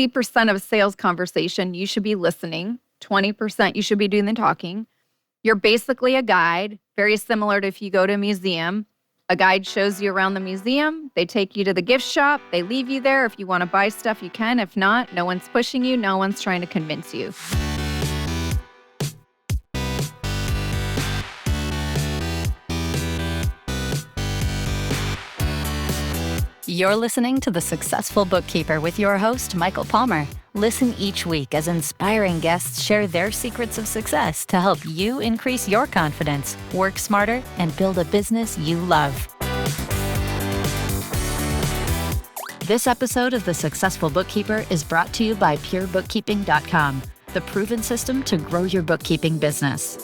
80% of a sales conversation, you should be listening. 20%, you should be doing the talking. You're basically a guide, very similar to if you go to a museum. A guide shows you around the museum. They take you to the gift shop. They leave you there. If you want to buy stuff, you can. If not, no one's pushing you. No one's trying to convince you. You're listening to The Successful Bookkeeper with your host, Michael Palmer. Listen each week as inspiring guests share their secrets of success to help you increase your confidence, work smarter, and build a business you love. This episode of The Successful Bookkeeper is brought to you by PureBookkeeping.com, the proven system to grow your bookkeeping business.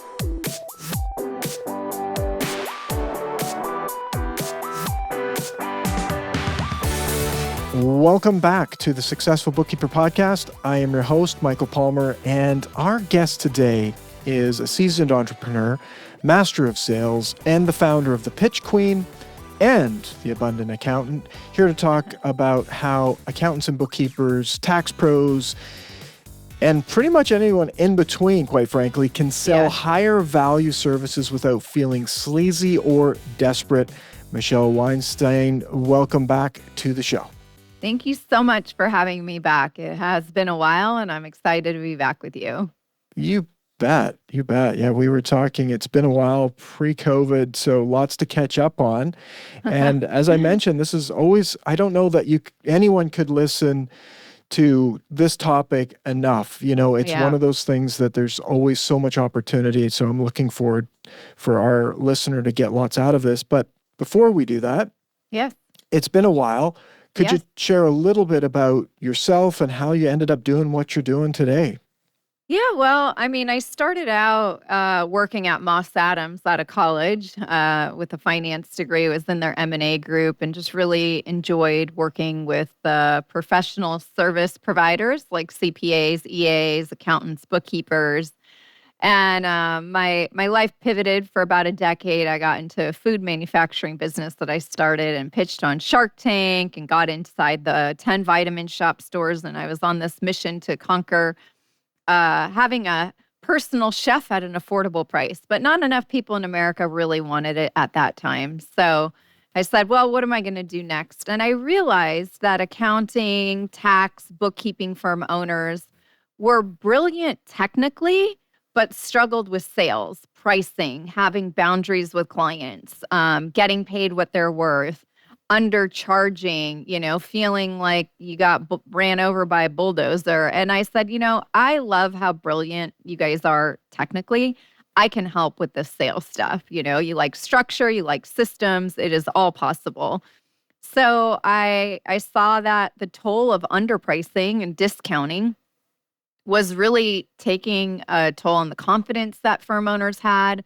Welcome back to the Successful Bookkeeper Podcast. I am your host, Michael Palmer, and our guest today is a seasoned entrepreneur, master of sales, and the founder of the Pitch Queen and the Abundant Accountant, here to talk about how accountants and bookkeepers, tax pros, and pretty much anyone in between, quite frankly, can sell higher value services without feeling sleazy or desperate. Michelle Weinstein, welcome back to the show. Thank you so much for having me back. It has been a while, and I'm excited to be back with you. You bet. You bet. Yeah, we were talking. It's been a while pre-COVID, so lots to catch up on. And as I mentioned, this is always, I don't know that anyone could listen to this topic enough. You know, it's one of those things that there's always so much opportunity. So I'm looking forward for our listener to get lots out of this. But before we do that, it's been a while. Could you share a little bit about yourself and how you ended up doing what you're doing today? Yeah, well, I mean, I started out working at Moss Adams out of college with a finance degree. I was in their M&A group and just really enjoyed working with professional service providers like CPAs, EAs, accountants, bookkeepers. And my life pivoted for about a decade. I got into a food manufacturing business that I started and pitched on Shark Tank and got inside the 10 vitamin shop stores. And I was on this mission to conquer having a personal chef at an affordable price. But not enough people in America really wanted it at that time. So I said, well, what am I going to do next? And I realized that accounting, tax, bookkeeping firm owners were brilliant technically, but struggled with sales, pricing, having boundaries with clients, getting paid what they're worth, undercharging, feeling like you got ran over by a bulldozer. And I said, I love how brilliant you guys are technically. I can help with this sales stuff. You like structure, you like systems. It is all possible. So I saw that the toll of underpricing and discounting was really taking a toll on the confidence that firm owners had,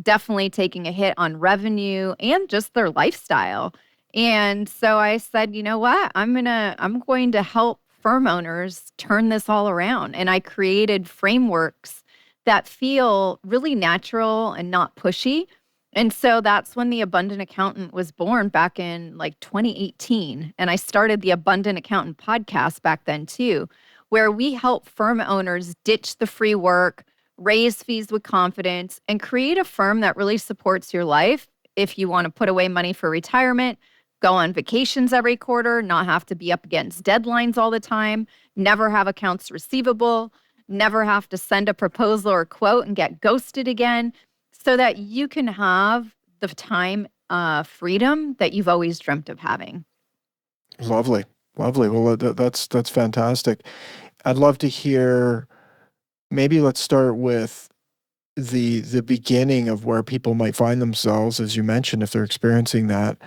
definitely taking a hit on revenue and just their lifestyle. And so I said, you know what? I'm going to help firm owners turn this all around. And I created frameworks that feel really natural and not pushy. And so that's when the Abundant Accountant was born back in like 2018. And I started the Abundant Accountant podcast back then too, where we help firm owners ditch the free work, raise fees with confidence, and create a firm that really supports your life. If you want to put away money for retirement, go on vacations every quarter, not have to be up against deadlines all the time, never have accounts receivable, never have to send a proposal or quote and get ghosted again, so that you can have the time freedom that you've always dreamt of having. Lovely. Well, that's fantastic. I'd love to hear, maybe let's start with the beginning of where people might find themselves, as you mentioned, if they're experiencing that.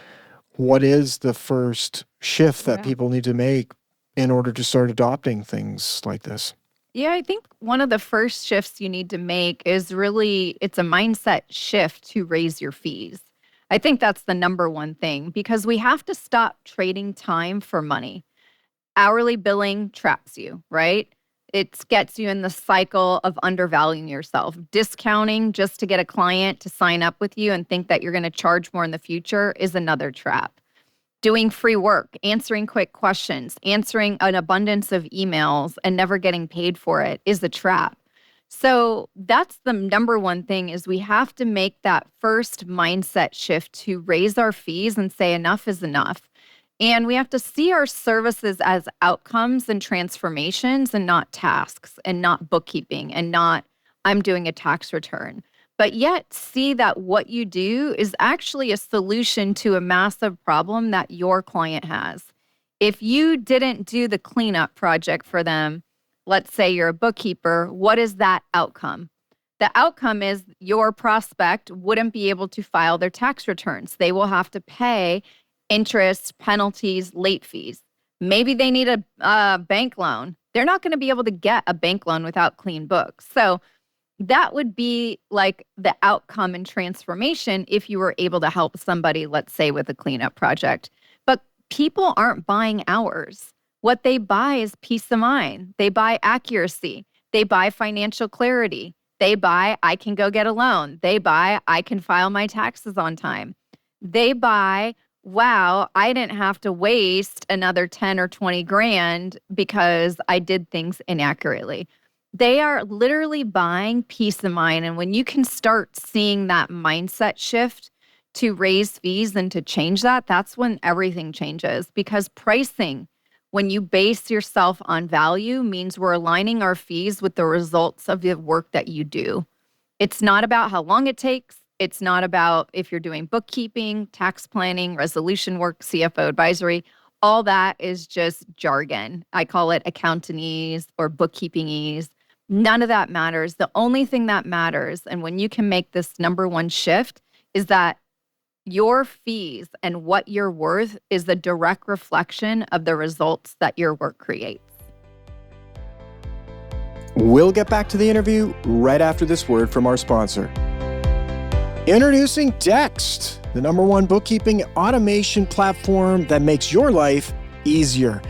What is the first shift that people need to make in order to start adopting things like this? Yeah, I think one of the first shifts you need to make is it's a mindset shift to raise your fees. I think that's the number one thing, because we have to stop trading time for money. Hourly billing traps you, right? It gets you in the cycle of undervaluing yourself. Discounting just to get a client to sign up with you and think that you're going to charge more in the future is another trap. doing free work, answering quick questions, answering an abundance of emails and never getting paid for it is a trap. So that's the number one thing is we have to make that first mindset shift to raise our fees and say enough is enough. And we have to see our services as outcomes and transformations and not tasks and not bookkeeping and not I'm doing a tax return. But yet see that what you do is actually a solution to a massive problem that your client has. If you didn't do the cleanup project for them, let's say you're a bookkeeper, what is that outcome? The outcome is your prospect wouldn't be able to file their tax returns. They will have to pay interest, penalties, late fees. Maybe they need a bank loan. They're not going to be able to get a bank loan without clean books. So that would be like the outcome and transformation if you were able to help somebody, let's say, with a cleanup project. But people aren't buying hours. What they buy is peace of mind. They buy accuracy. They buy financial clarity. They buy, I can go get a loan. They buy, I can file my taxes on time. They buy, wow, I didn't have to waste another 10 or 20 grand because I did things inaccurately. They are literally buying peace of mind. And when you can start seeing that mindset shift to raise fees and to change that, that's when everything changes. Because pricing, when you base yourself on value, means we're aligning our fees with the results of the work that you do. It's not about how long it takes. It's not about if you're doing bookkeeping, tax planning, resolution work, CFO advisory. All that is just jargon. I call it accountantese or bookkeepingese. None of that matters. The only thing that matters, and when you can make this number one shift, is that your fees and what you're worth is the direct reflection of the results that your work creates. We'll get back to the interview right after this word from our sponsor. Introducing Dext, the number one bookkeeping automation platform that makes your life easier.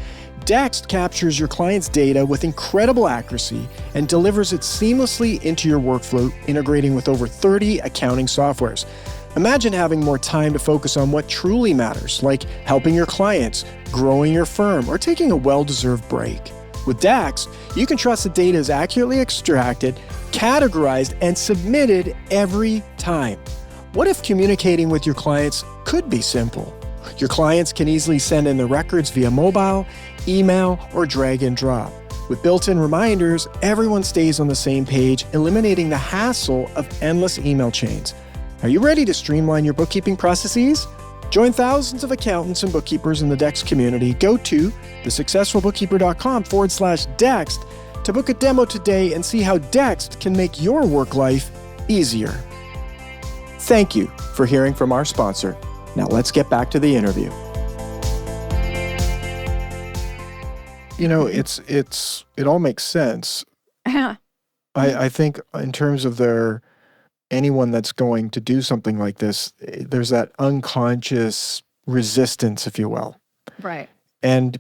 Dext captures your client's data with incredible accuracy and delivers it seamlessly into your workflow, integrating with over 30 accounting softwares. Imagine having more time to focus on what truly matters, like helping your clients, growing your firm, or taking a well-deserved break. With Dext, you can trust the data is accurately extracted, categorized, and submitted every time. What if communicating with your clients could be simple? Your clients can easily send in their records via mobile, email, or drag and drop. With built-in reminders, everyone stays on the same page, eliminating the hassle of endless email chains. Are you ready to streamline your bookkeeping processes? Join thousands of accountants and bookkeepers in the Dext community. Go to thesuccessfulbookkeeper.com/Dext to book a demo today and see how Dext can make your work life easier. Thank you for hearing from our sponsor. Now let's get back to the interview. You know, it all makes sense. I think in terms of anyone that's going to do something like this, there's that unconscious resistance, if you will. Right. And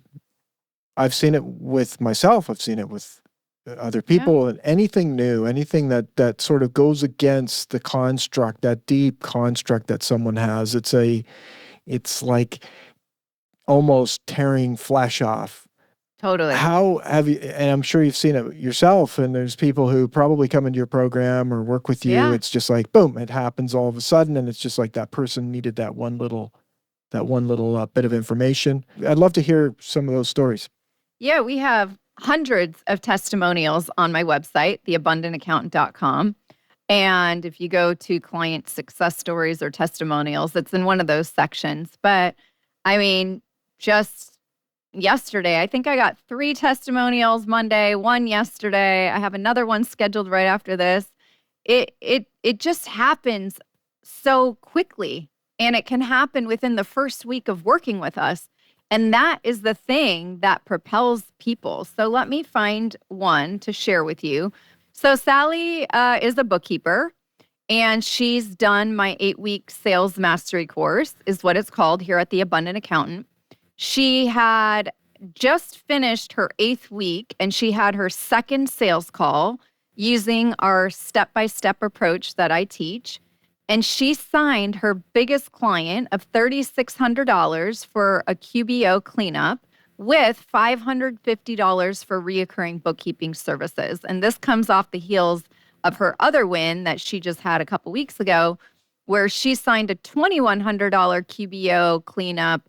I've seen it with myself. I've seen it with other people. And anything new, anything that sort of goes against the construct, that deep construct that someone has, it's like almost tearing flesh off. Totally. How have you, and I'm sure you've seen it yourself, and there's people who probably come into your program or work with you. Yeah. It's just like, boom, it happens all of a sudden. And it's just like that person needed that one little bit of information. I'd love to hear some of those stories. Yeah, we have hundreds of testimonials on my website, theabundantaccountant.com. And if you go to client success stories or testimonials, it's in one of those sections. But I mean, just yesterday, I think I got 3 testimonials Monday, 1 yesterday. I have another one scheduled right after this. It just happens so quickly, and it can happen within the first week of working with us. And that is the thing that propels people. So let me find one to share with you. So Sally is a bookkeeper, and she's done my 8-week sales mastery course, is what it's called here at The Abundant Accountant. She had just finished her 8th week, and she had her second sales call using our step-by-step approach that I teach. And she signed her biggest client of $3,600 for a QBO cleanup with $550 for reoccurring bookkeeping services. And this comes off the heels of her other win that she just had a couple weeks ago, where she signed a $2,100 QBO cleanup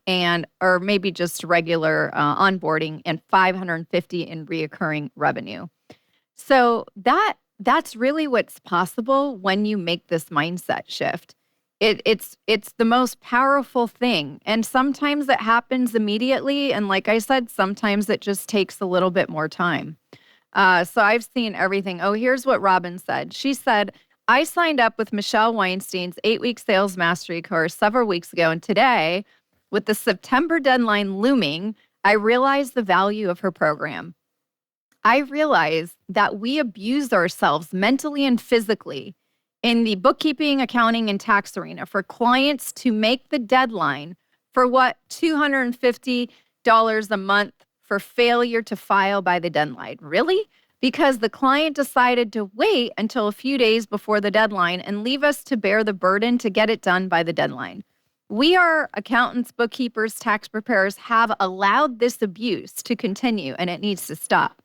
or maybe just regular onboarding and $550 in reoccurring revenue. So that's really what's possible when you make this mindset shift. It's the most powerful thing. And sometimes it happens immediately. And like I said, sometimes it just takes a little bit more time. So I've seen everything. Oh, here's what Robin said. She said, I signed up with Michelle Weinstein's 8-week sales mastery course several weeks ago. And today, with the September deadline looming, I realized the value of her program. I realized that we abuse ourselves mentally and physically in the bookkeeping, accounting, and tax arena for clients to make the deadline for what, $250 a month for failure to file by the deadline. Really? Because the client decided to wait until a few days before the deadline and leave us to bear the burden to get it done by the deadline. We are accountants, bookkeepers, tax preparers have allowed this abuse to continue, and it needs to stop.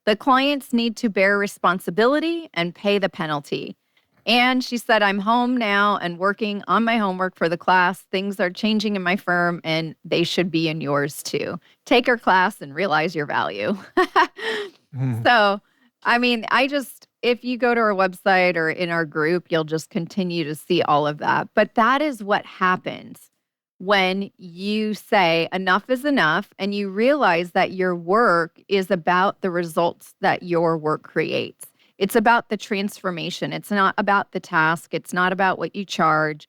The clients need to bear responsibility and pay the penalty. And she said, I'm home now and working on my homework for the class. Things are changing in my firm and they should be in yours too. Take her class and realize your value. So, I mean, if you go to our website or in our group, you'll just continue to see all of that. But that is what happens when you say enough is enough and you realize that your work is about the results that your work creates. It's about the transformation. It's not about the task. It's not about what you charge.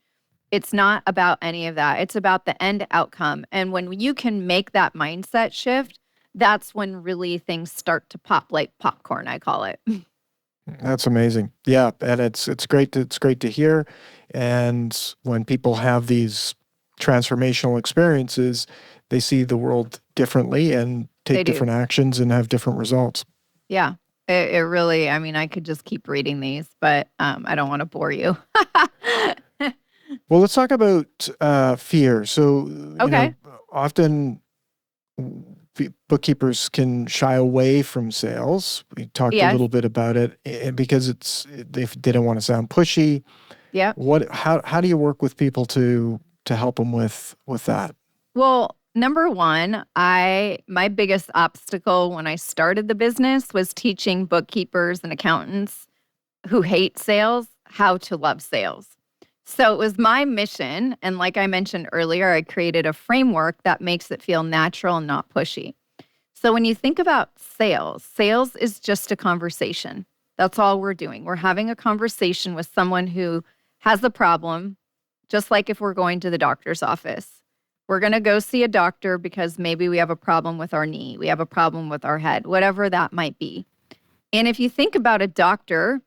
It's not about any of that. It's about the end outcome. And when you can make that mindset shift, that's when really things start to pop like popcorn, I call it. That's amazing. Yeah, and it's great to hear. And when people have these transformational experiences, they see the world differently and take different actions and have different results. Yeah, it really, I mean, I could just keep reading these, but I don't want to bore you. Well, let's talk about fear. So, often bookkeepers can shy away from sales. We talked a little bit about it because they don't want to sound pushy. Yeah. How do you work with people to help them with that? Well, number one, my biggest obstacle when I started the business was teaching bookkeepers and accountants who hate sales how to love sales. So it was my mission. And like I mentioned earlier, I created a framework that makes it feel natural and not pushy. So when you think about sales is just a conversation. That's all we're doing. We're having a conversation with someone who has a problem, just like if we're going to the doctor's office. We're going to go see a doctor because maybe we have a problem with our knee, we have a problem with our head, whatever that might be. And if you think about a doctor,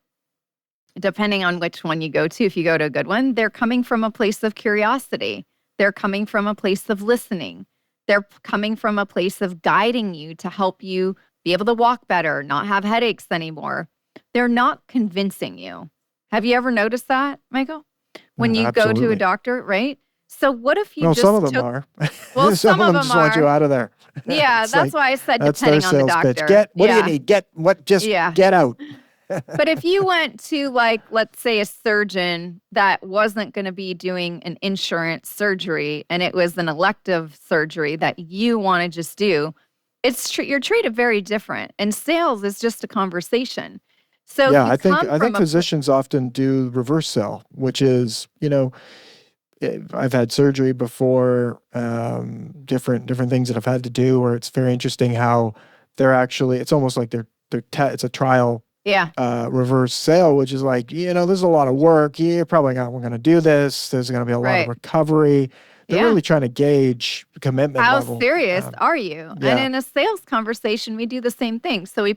depending on which one you go to, if you go to a good one, they're coming from a place of curiosity. They're coming from a place of listening. They're coming from a place of guiding you to help you be able to walk better, not have headaches anymore. They're not convincing you. Have you ever noticed that, Michael? When you go to a doctor, right? So what if you some of them are. Well, some of them just want you out of there. Yeah, that's why I said depending on the doctor. Pitch. What do you need? Get out. But if you went to, like, let's say a surgeon that wasn't going to be doing an insurance surgery and it was an elective surgery that you want to just do, you're treated very different. And sales is just a conversation. So yeah, I think physicians often do reverse sell, which is, I've had surgery before, different things that I've had to do, where it's very interesting how they're actually, it's almost like it's a trial. Yeah. Reverse sale, which is like, there's a lot of work. We're going to do this. There's going to be a lot of recovery. They're really trying to gauge commitment level. How serious are you? Yeah. And in a sales conversation, we do the same thing. So we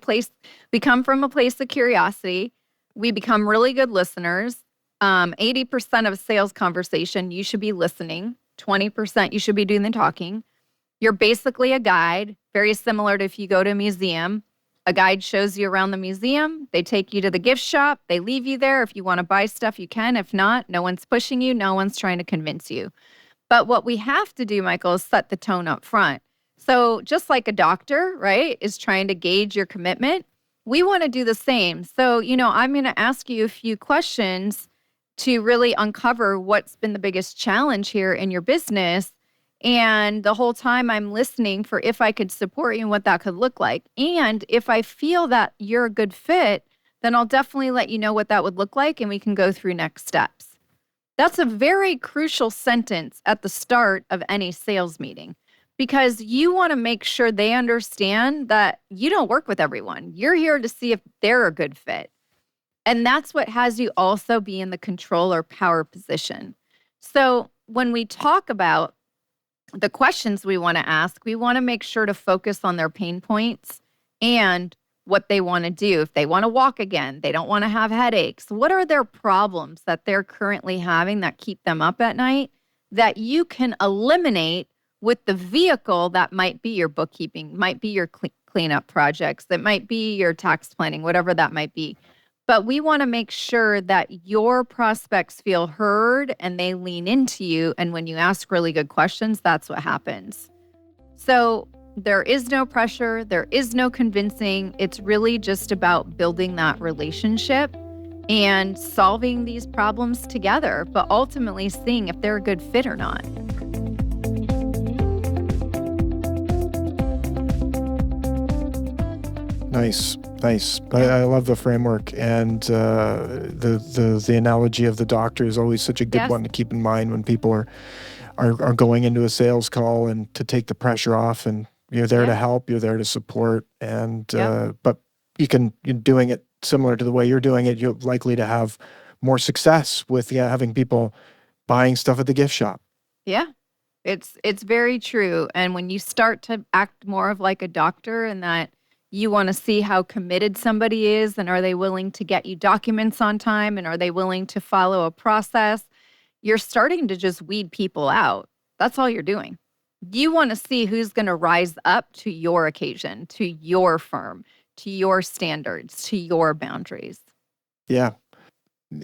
come from a place of curiosity. We become really good listeners. 80% of a sales conversation, you should be listening. 20%, you should be doing the talking. You're basically a guide, very similar to if you go to a museum. A guide shows you around the museum. They take you to the gift shop. They leave you there. If you want to buy stuff, you can. If not, no one's pushing you. No one's trying to convince you. But what we have to do, Michael, is set the tone up front. So just like a doctor, right, is trying to gauge your commitment, we want to do the same. So, I'm going to ask you a few questions to really uncover what's been the biggest challenge here in your business. And the whole time I'm listening for if I could support you and what that could look like. And if I feel that you're a good fit, then I'll definitely let you know what that would look like and we can go through next steps. That's a very crucial sentence at the start of any sales meeting because you want to make sure they understand that you don't work with everyone. You're here to see if they're a good fit. And that's what has you also be in the control or power position. So when we talk about the questions we want to ask, we want to make sure to focus on their pain points and what they want to do. If they want to walk again, they don't want to have headaches. What are their problems that they're currently having that keep them up at night that you can eliminate with the vehicle that might be your bookkeeping, might be your cleanup projects, that might be your tax planning, whatever that might be. But we want to make sure that your prospects feel heard and they lean into you. And when you ask really good questions, that's what happens. So there is no pressure. There is no convincing. It's really just about building that relationship and solving these problems together, but ultimately seeing if they're a good fit or not. Nice. I love the framework, and the analogy of the doctor is always such a good one to keep in mind when people are going into a sales call and to take the pressure off. And you're there to help, you're there to support, and but you're doing it similar to the way you're doing it. You're likely to have more success with having people buying stuff at the gift shop. Yeah, it's very true. And when you start to act more of like a doctor, and that you want to see how committed somebody is, and are they willing to get you documents on time, and are they willing to follow a process, you're starting to just weed people out. That's all you're doing. You want to see who's going to rise up to your occasion, to your firm, to your standards, to your boundaries. Yeah.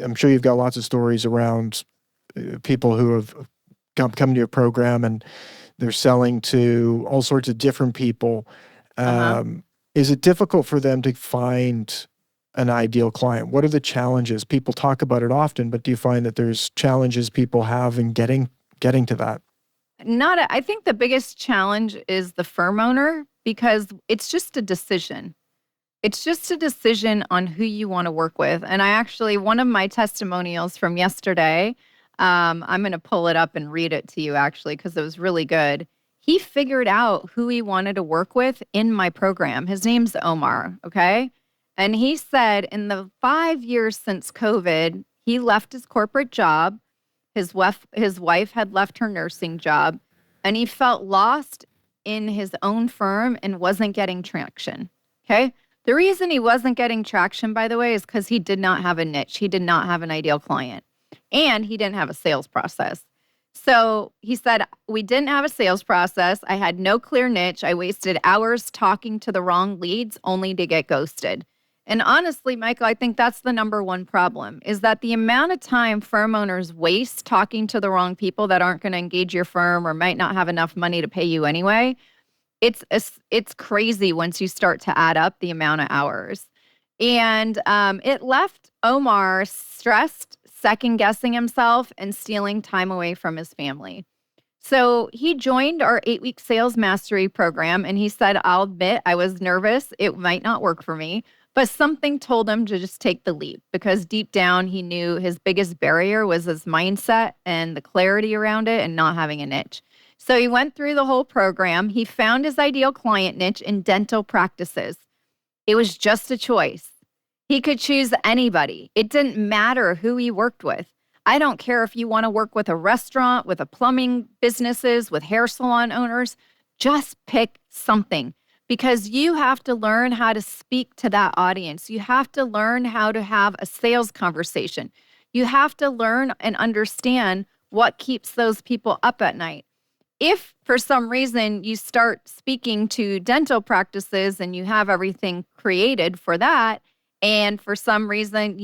I'm sure you've got lots of stories around people who have come to your program and they're selling to all sorts of different people. Is it difficult for them to find an ideal client? What are the challenges? People talk about it often, but do you find that there's challenges people have in getting to that? I think the biggest challenge is the firm owner, because it's just a decision. It's just a decision on who you want to work with. And one of my testimonials from yesterday, I'm going to pull it up and read it to you actually, because it was really good. He figured out who he wanted to work with in my program. His name's Omar, okay? And he said in the 5 years since COVID, he left his corporate job. His wife had left her nursing job, and he felt lost in his own firm and wasn't getting traction, okay? The reason he wasn't getting traction, by the way, is because he did not have a niche. He did not have an ideal client, and he didn't have a sales process. So he said, we didn't have a sales process. I had no clear niche. I wasted hours talking to the wrong leads only to get ghosted. And honestly, Michael, I think that's the number one problem, is that the amount of time firm owners waste talking to the wrong people that aren't going to engage your firm or might not have enough money to pay you anyway. It's crazy once you start to add up the amount of hours. And it left Omar stressed, second-guessing himself, and stealing time away from his family. So he joined our 8-week sales mastery program, and he said, I'll admit I was nervous. It might not work for me, but something told him to just take the leap, because deep down he knew his biggest barrier was his mindset and the clarity around it and not having a niche. So he went through the whole program. He found his ideal client niche in dental practices. It was just a choice. He could choose anybody. It didn't matter who he worked with. I don't care if you want to work with a restaurant, with a plumbing businesses, with hair salon owners. Just pick something, because you have to learn how to speak to that audience. You have to learn how to have a sales conversation. You have to learn and understand what keeps those people up at night. if for some reason you start speaking to dental practices and you have everything created for that, and for some reason,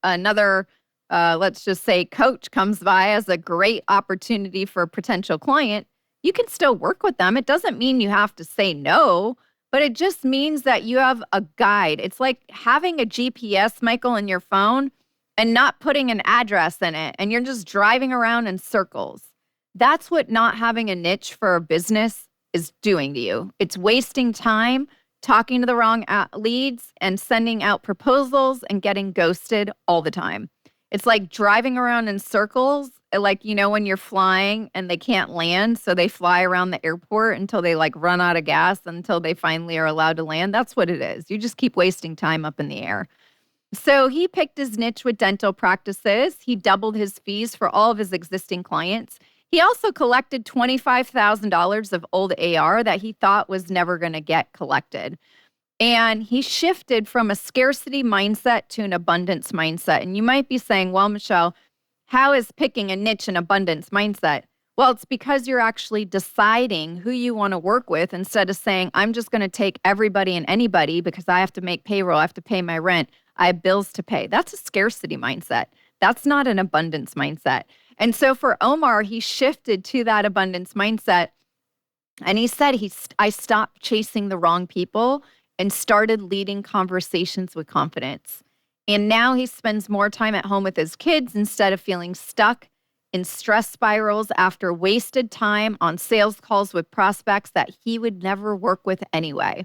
another, let's just say, coach comes by as a great opportunity for a potential client, you can still work with them. It doesn't mean you have to say no, but it just means that you have a guide. It's like having a GPS, Michael, in your phone and not putting an address in it, and you're just driving around in circles. That's what not having a niche for a business is doing to you. It's wasting time talking to the wrong leads and sending out proposals and getting ghosted all the time. It's like driving around in circles, like, when you're flying and they can't land, so they fly around the airport until they like run out of gas until they finally are allowed to land. That's what it is. You just keep wasting time up in the air. So he picked his niche with dental practices. He doubled his fees for all of his existing clients. He also collected $25,000 of old AR that he thought was never going to get collected. And he shifted from a scarcity mindset to an abundance mindset. And you might be saying, well, Michelle, how is picking a niche an abundance mindset? Well, it's because you're actually deciding who you want to work with instead of saying, I'm just going to take everybody and anybody because I have to make payroll, I have to pay my rent, I have bills to pay. That's a scarcity mindset. That's not an abundance mindset. And so for Omar, he shifted to that abundance mindset. And he said, I stopped chasing the wrong people and started leading conversations with confidence. And now he spends more time at home with his kids instead of feeling stuck in stress spirals after wasted time on sales calls with prospects that he would never work with anyway.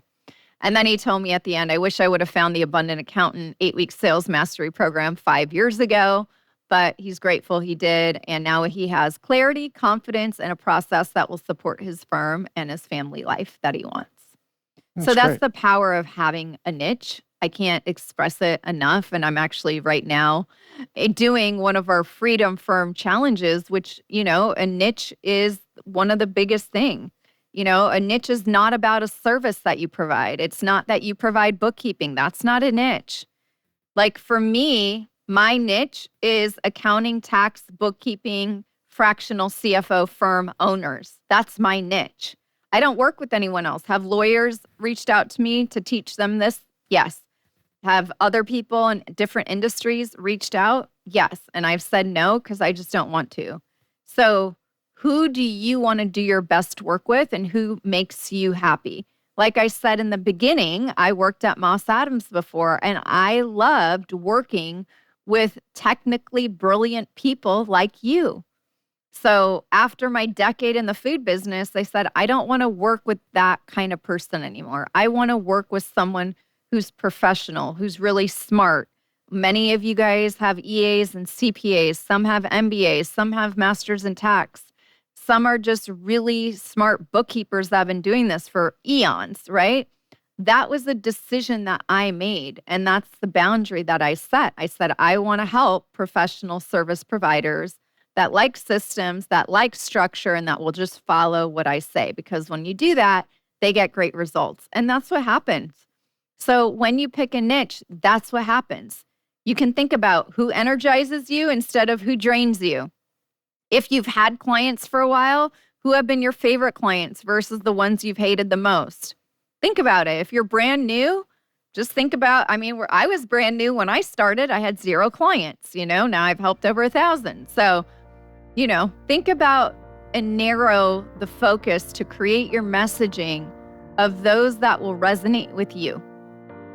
And then he told me at the end, I wish I would have found the Abundant Accountant 8-week sales mastery program 5 years ago, but he's grateful he did. And now he has clarity, confidence, and a process that will support his firm and his family life that he wants. So that's great. the power of having a niche. I can't express it enough. And I'm actually right now doing one of our Freedom Firm challenges, which, a niche is one of the biggest things. A niche is not about a service that you provide. It's not that you provide bookkeeping. That's not a niche. Like for me, my niche is accounting, tax, bookkeeping, fractional CFO firm owners. That's my niche. I don't work with anyone else. Have lawyers reached out to me to teach them this? Yes. Have other people in different industries reached out? Yes. And I've said no because I just don't want to. So who do you want to do your best work with and who makes you happy? Like I said in the beginning, I worked at Moss Adams before, and I loved working with technically brilliant people like you. So after my decade in the food business, I said, I don't want to work with that kind of person anymore. I want to work with someone who's professional, who's really smart. Many of you guys have EAs and CPAs. Some have MBAs. Some have masters in tax. Some are just really smart bookkeepers that have been doing this for eons, right? That was a decision that I made. And that's the boundary that I set. I said, I want to help professional service providers that like systems, that like structure, and that will just follow what I say. Because when you do that, they get great results. And that's what happens. So when you pick a niche, that's what happens. You can think about who energizes you instead of who drains you. If you've had clients for a while, who have been your favorite clients versus the ones you've hated the most? Think about it. If you're brand new, just think about, where I was brand new when I started, I had 0 clients, now I've helped over 1,000. So, think about and narrow the focus to create your messaging of those that will resonate with you.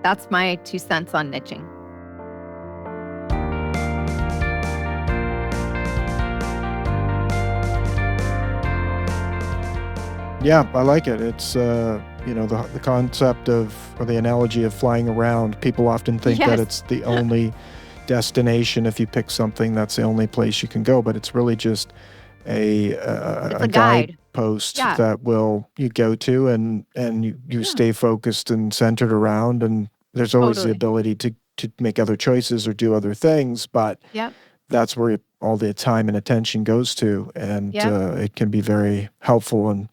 That's my 2 cents on niching. Yeah, I like it. It's, the concept of, or the analogy of flying around. People often think that it's the only destination. If you pick something, that's the only place you can go. But it's really just a guidepost that you go to and you stay focused and centered around. And there's always the ability to make other choices or do other things. But that's where all the time and attention goes to. And it can be very helpful and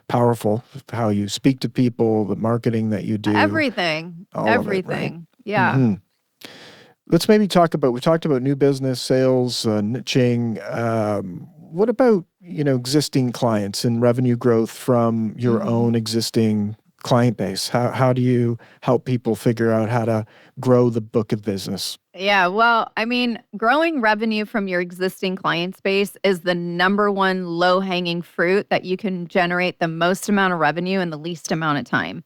powerful how you speak to people, the marketing that you do. Everything. Right? Yeah. Mm-hmm. Let's maybe we talked about new business, sales, niching. what about, existing clients and revenue growth from your own existing client base? How do you help people figure out how to grow the book of business? Yeah, well, I mean, growing revenue from your existing client base is the number one low-hanging fruit that you can generate the most amount of revenue in the least amount of time.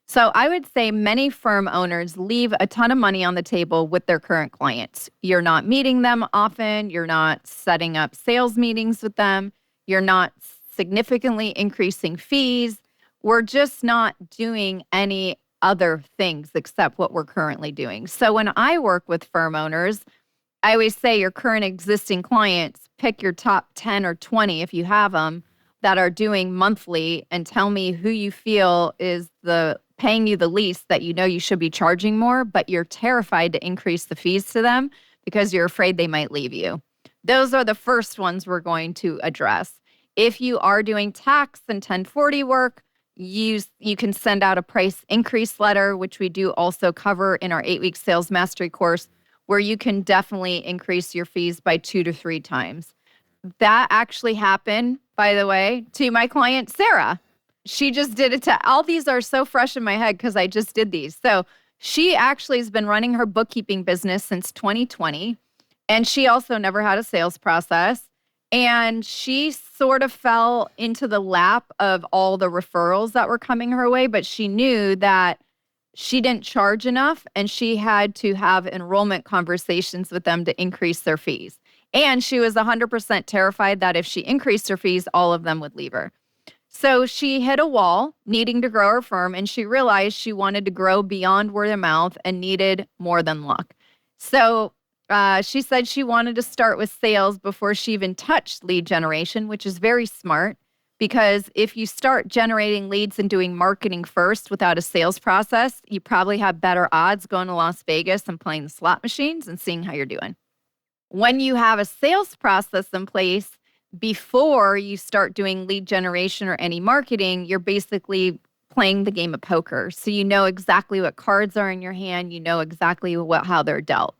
So I would say many firm owners leave a ton of money on the table with their current clients. You're not meeting them often. You're not setting up sales meetings with them. You're not significantly increasing fees. We're just not doing any other things except what we're currently doing. So when I work with firm owners, I always say your current existing clients, pick your top 10 or 20 if you have them that are doing monthly and tell me who you feel is the paying you the least that you know you should be charging more, but you're terrified to increase the fees to them because you're afraid they might leave you. Those are the first ones we're going to address. If you are doing tax and 1040 work, you can send out a price increase letter, which we do also cover in our 8-week sales mastery course, where you can definitely increase your fees by 2 to 3 times. That actually happened, by the way, to my client, Sarah. She just did it all these are so fresh in my head because I just did these. So she actually has been running her bookkeeping business since 2020. And she also never had a sales process. And she sort of fell into the lap of all the referrals that were coming her way, but she knew that she didn't charge enough and she had to have enrollment conversations with them to increase their fees. And she was 100% terrified that if she increased her fees, all of them would leave her. So she hit a wall needing to grow her firm, and she realized she wanted to grow beyond word of mouth and needed more than luck. So she said she wanted to start with sales before she even touched lead generation, which is very smart because if you start generating leads and doing marketing first without a sales process, you probably have better odds going to Las Vegas and playing the slot machines and seeing how you're doing. When you have a sales process in place before you start doing lead generation or any marketing, you're basically playing the game of poker. So you know exactly what cards are in your hand, you know exactly how they're dealt.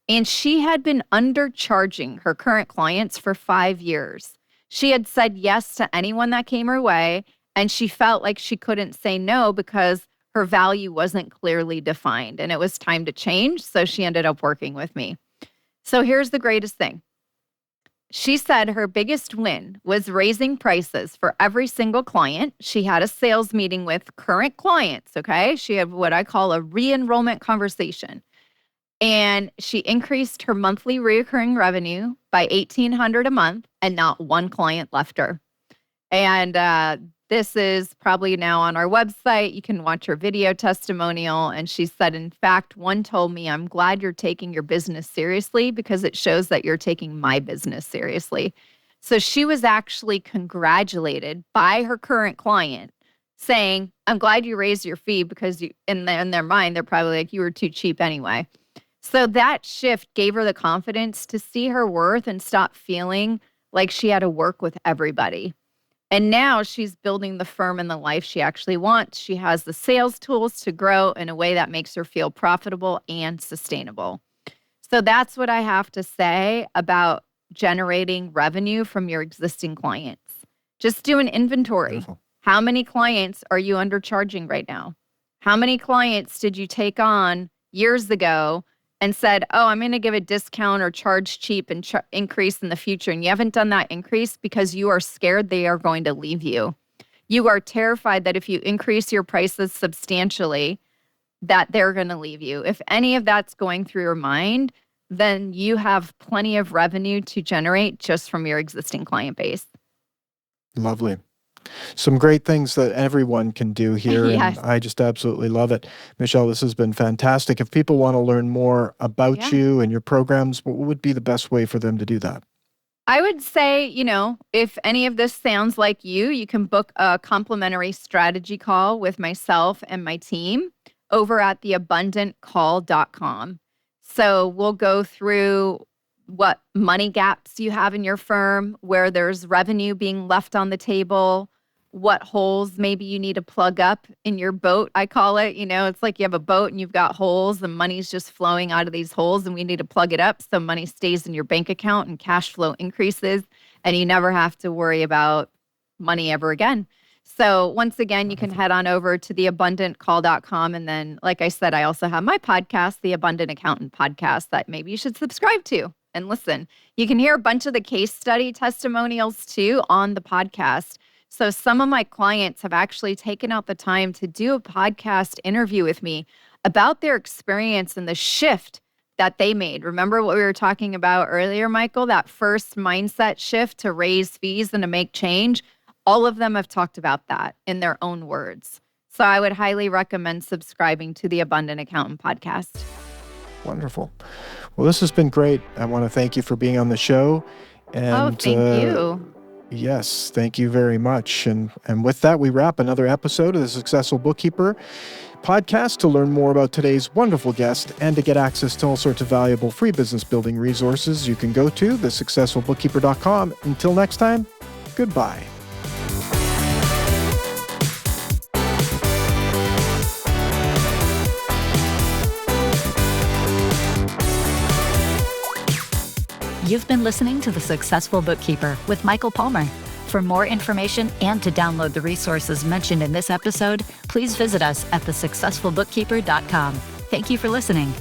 And she had been undercharging her current clients for 5 years. She had said yes to anyone that came her way, and she felt like she couldn't say no because her value wasn't clearly defined, and it was time to change. So she ended up working with me. So here's the greatest thing. She said her biggest win was raising prices for every single client. She had a sales meeting with current clients, okay? She had what I call a re-enrollment conversation. And she increased her monthly recurring revenue by $1,800 a month, and not one client left her. And this is probably now on our website. You can watch her video testimonial. And she said, in fact, one told me, I'm glad you're taking your business seriously because it shows that you're taking my business seriously. So she was actually congratulated by her current client saying, I'm glad you raised your fee because in their mind, they're probably like, you were too cheap anyway. So that shift gave her the confidence to see her worth and stop feeling like she had to work with everybody. And now she's building the firm and the life she actually wants. She has the sales tools to grow in a way that makes her feel profitable and sustainable. So that's what I have to say about generating revenue from your existing clients. Just do an inventory. Beautiful. How many clients are you undercharging right now? How many clients did you take on years ago and said, oh, I'm going to give a discount or charge cheap and increase in the future. And you haven't done that increase because you are scared they are going to leave you. You are terrified that if you increase your prices substantially, that they're going to leave you. If any of that's going through your mind, then you have plenty of revenue to generate just from your existing client base. Lovely. Some great things that everyone can do here, Yes. and I just absolutely love it. Michelle, this has been fantastic. If people want to learn more about you and your programs, what would be the best way for them to do that? I would say, if any of this sounds like you can book a complimentary strategy call with myself and my team over at theabundantcall.com. So we'll go through what money gaps you have in your firm, where there's revenue being left on the table, what holes maybe you need to plug up in your boat, I call it. It's like you have a boat and you've got holes and money's just flowing out of these holes and we need to plug it up so money stays in your bank account and cash flow increases. and you never have to worry about money ever again. So once again, you can head on over to theabundantcall.com. And then, like I said, I also have my podcast, The Abundant Accountant Podcast, that maybe you should subscribe to and listen. You can hear a bunch of the case study testimonials too on the podcast. So some of my clients have actually taken out the time to do a podcast interview with me about their experience and the shift that they made. Remember what we were talking about earlier, Michael, that first mindset shift to raise fees and to make change? All of them have talked about that in their own words. So I would highly recommend subscribing to the Abundant Accountant Podcast. Wonderful. Well, this has been great. I want to thank you for being on the show. And, thank you. Yes, thank you very much. And with that, we wrap another episode of the Successful Bookkeeper podcast. To learn more about today's wonderful guest and to get access to all sorts of valuable free business building resources, you can go to thesuccessfulbookkeeper.com. Until next time, goodbye. You've been listening to The Successful Bookkeeper with Michael Palmer. For more information and to download the resources mentioned in this episode, please visit us at thesuccessfulbookkeeper.com. Thank you for listening.